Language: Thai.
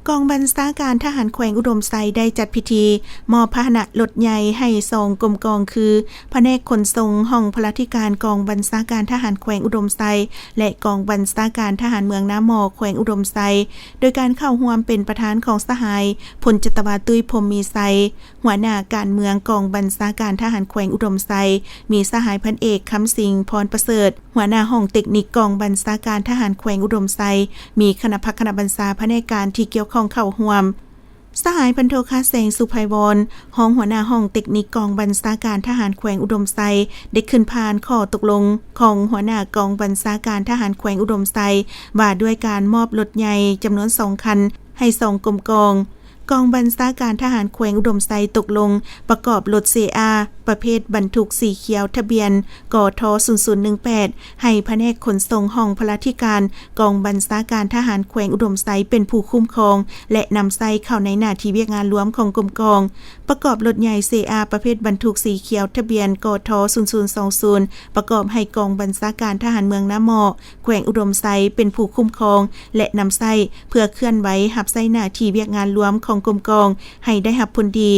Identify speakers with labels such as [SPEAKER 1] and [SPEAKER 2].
[SPEAKER 1] กองบัญชาการทหารแขวงอุดมไซได้จัดพิธีมอบพาหนะรถใหญ่ให้สองกรมกองคือแผนกขนส่งห้องพลธิการกองบัญชาการทหารแขวงอุดมไซและกองบัญชาการทหารเมืองน้ำหมอกแขวงอุดมไซโดยการเข้าร่วมเป็นประธานของสหายพลจัตวาตุ้ยพรหมมีไซหัวหน้าการเมืองกองบัญชาการทหารแขวงอุดมไซมีสหายพันเอกคำสิงพรประเสริฐหัวหน้าห้องเทคนิคกองบัญชาการทหารแขวงอุดมไซมีคณะพักคณะบัญชาแผนกการที่เกี่ยวข้องเข้าร่วมสหายพันโทคาแสงสุภัยวรห้องหัวหน้าห้องเทคนิคกองบัญชาการทหารแขวงอุดมไซได้ขึ้นผ่านข้อตกลงของหัวหน้ากองบัญชาการทหารแขวงอุดมไซว่าด้วยการมอบรถใหญ่จำนวน2 คันให้2 กรมกองบัญชาการทหารแขวงอุดมไซตกลงประกอบรถ CA ประเภทบรรทุกสีเขียวทะเบียนกท0018ให้แผนกขนส่งห้องพลธิการกองบัญชาการทหารแขวงอุดมไซเป็นผู้คุ้มครองและนำไซเข้าในหน้าที่เวียกงานรวมของกรมกองประกอบรถใหญ่ CA ประเภทบรรทุกสีเขียวทะเบียนกท0020ประกอบให้กองบัญชาการทหารเมืองน้ำหมอกแขวงอุดมไซเป็นผู้คุ้มครองและนำไซเพื่อเคลื่อนไหวหับไซหน้าที่เวียกงานรวมของกรมกองให้ได้รับผลดี